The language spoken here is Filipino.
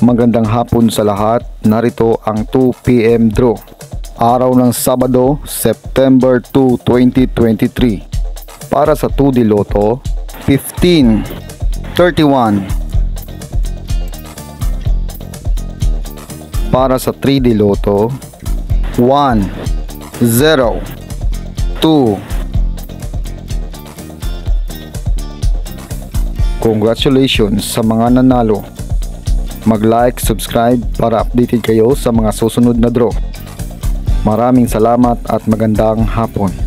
Magandang hapon sa lahat. Narito ang 2 PM draw. Araw ng Sabado, September 2, 2023. Para sa 2D Lotto, 15, 31. Para sa 3D Lotto, 1, 0, 2. Congratulations sa mga nanalo. Mag-like, subscribe para updated kayo sa mga susunod na draw. Maraming salamat at magandang hapon.